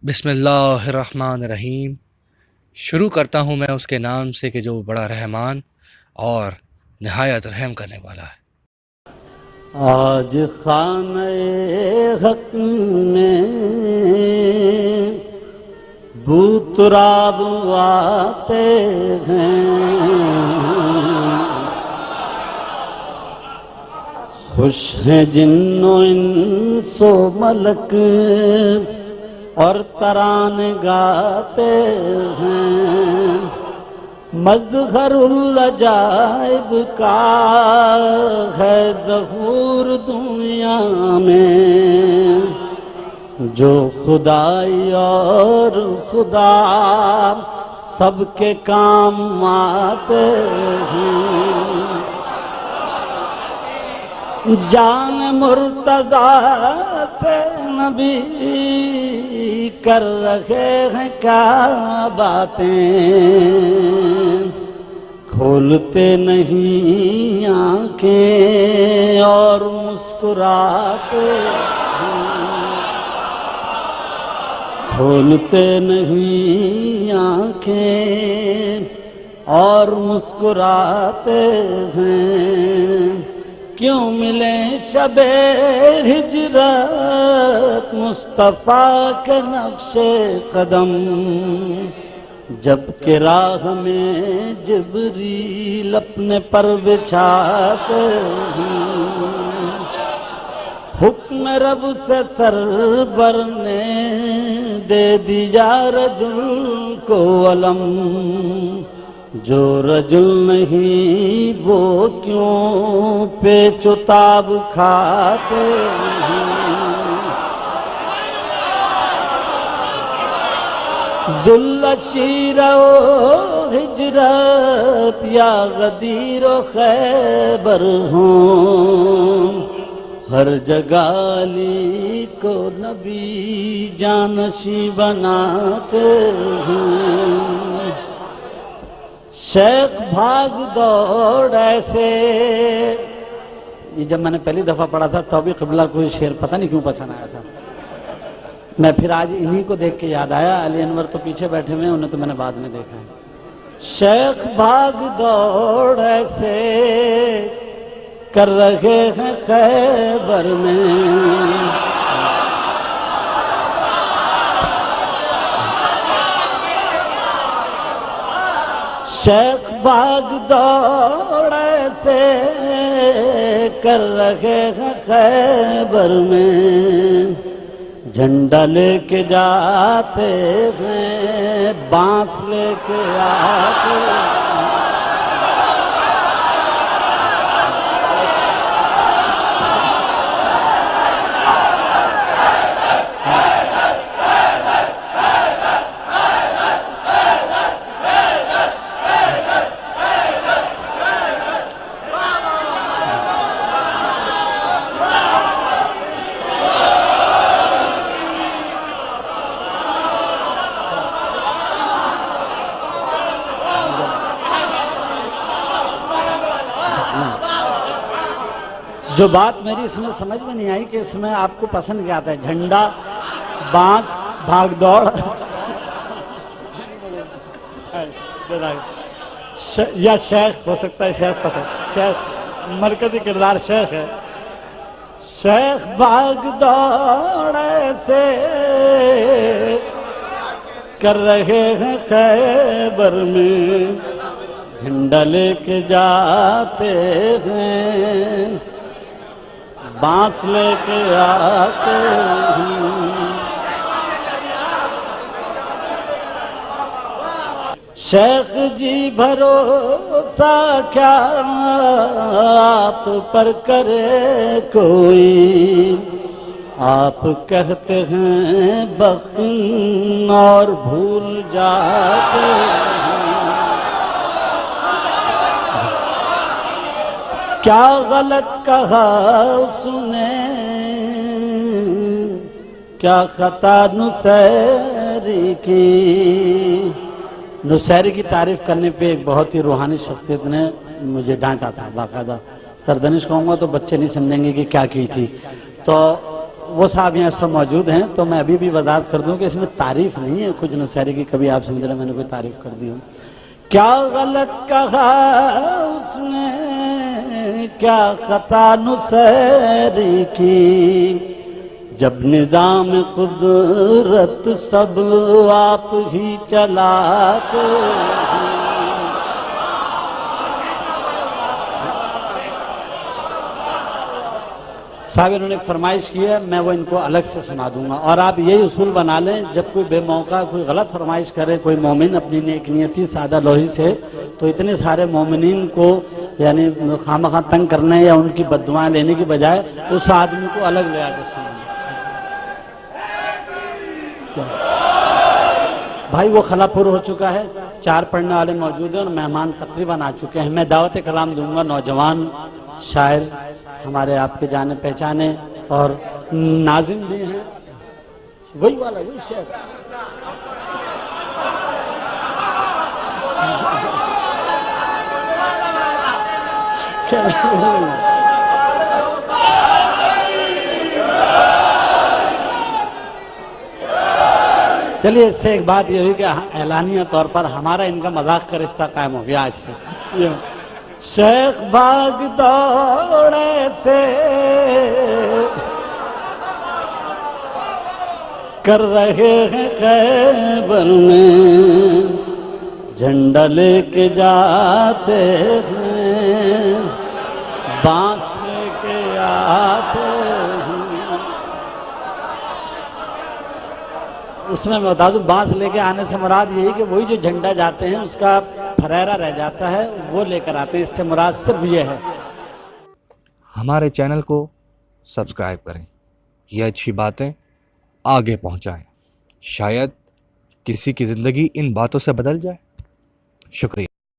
بسم اللہ الرحمن الرحیم۔ شروع کرتا ہوں میں اس کے نام سے کہ جو بڑا رحمان اور نہایت رحم کرنے والا ہے۔ آج خانہ حق میں بو تراب آتے ہیں، خوش ہیں جن و انس و ملک اور ترانے گاتے ہیں، مظہر العجائب کا ہے ظہور دنیا میں، جو خدائی اور خدا سب کے کام آتے ہیں، جان مرتضیٰ سے نبی کر رہے ہیں کیا باتیں، کھولتے نہیں آنکھیں اور مسکراتے ہیں، کھولتے نہیں آنکھیں اور مسکراتے ہیں، کیوں ملے شب ہجرت مصطفیٰ کے نقش قدم، جبکہ راہ میں جبریل اپنے پر بچھاتے ہیں، حکم رب سے سرور نے دے دیا رجل کو علم، جو رجل نہیں وہ کیوں پیچ و تاب کھاتے ہیں، ذل شیر و ہجرت یا غدیر و خیبر ہوں، ہر جگہ علی کو نبی جانشیں بناتے ہیں، شیخ بھاگ دوڑ ایسے، یہ جب میں نے پہلی دفعہ پڑھا تھا تو بھی قبلہ کوئی شعر پتہ نہیں کیوں پسند آیا تھا، میں پھر آج انہی کو دیکھ کے یاد آیا، علی انور تو پیچھے بیٹھے ہوئے ہیں، انہیں تو میں نے بعد میں دیکھا ہے، شیخ بھاگ دوڑ ایسے کر رہے ہیں خیبر میں، شیخ بھاگ دوڑ ایسے کر رہے ہیں خیبر میں، جھنڈا لے کے جاتے ہیں بانس لے کے آتے ہیں، جو بات میری اس میں سمجھ میں نہیں آئی کہ اس میں آپ کو پسند کیا آتا ہے، جھنڈا، بانس، بھاگ دوڑ، یا شیخ ہو سکتا ہے، شیخ پسند، شیخ مرکزی کردار شیخ ہے، شیخ بھاگ دوڑ ایسے کر رہے ہیں خیبر میں، جھنڈا لے کے جاتے ہیں بانس لے کے آتے ہیں، شیخ جی بھروسہ کیا آپ پر کرے کوئی، آپ کہتے ہیں بخن اور بھول جاتے ہیں، کیا غلط کہا اس نے، کیا خطا نصیری کی، نصیری کی تعریف کرنے پہ ایک بہت ہی روحانی شخصیت نے مجھے ڈانٹا تھا، باقاعدہ سردنش کہوں گا تو بچے نہیں سمجھیں گے کہ کیا کی تھی، تو وہ صاحب یہاں سب موجود ہیں، تو میں ابھی بھی وضاحت کر دوں کہ اس میں تعریف نہیں ہے کچھ نصیری کی، کبھی آپ سمجھ رہے میں نے کوئی تعریف کر دی ہوں۔ کیا غلط کہا اس نے، کیا خطا نصیری کی، جب نظام قدرت سب آپ ہی چلاتے ہیں۔ صاحب انہوں نے ایک فرمائش کی ہے، میں وہ ان کو الگ سے سنا دوں گا، اور آپ یہی اصول بنا لیں، جب کوئی بے موقع کوئی غلط فرمائش کرے کوئی مومن اپنی نیک نیتی سادہ لوہی سے، تو اتنے سارے مومنین کو یعنی خواہ تنگ کرنے یا ان کی بد دعائیں لینے کی بجائے اس آدمی کو الگ لے آ کے سنیں۔ بھائی وہ خلا پر ہو چکا ہے، 4 پڑھنے والے موجود ہیں اور مہمان تقریباً آ چکے ہیں۔ میں دعوت کلام دوں گا، نوجوان شاعر ہمارے آپ کے جانے پہچانے اور ناظم بھی ہیں، وہی والا وہی شعر۔ چلیے اس سے ایک بات یہ ہوئی کہ اعلانیہ طور پر ہمارا ان کا مذاق کا رشتہ قائم ہو گیا آج سے۔ شیخ باغ دوڑے سے کر رہے ہیں خیبر میں، جھنڈا لے کے جاتے ہیں، بانس لے کے آتے ہیں۔ اس میں بتا دوں بانس لے کے آنے سے مراد یہی کہ وہی جو جھنڈا جاتے ہیں اس کا پھریرا رہ جاتا ہے وہ لے کر آتے ہیں، اس سے مراد صرف یہ ہے۔ ہمارے چینل کو سبسکرائب کریں، یہ اچھی باتیں آگے پہنچائیں، شاید کسی کی زندگی ان باتوں سے بدل جائے۔ شکریہ۔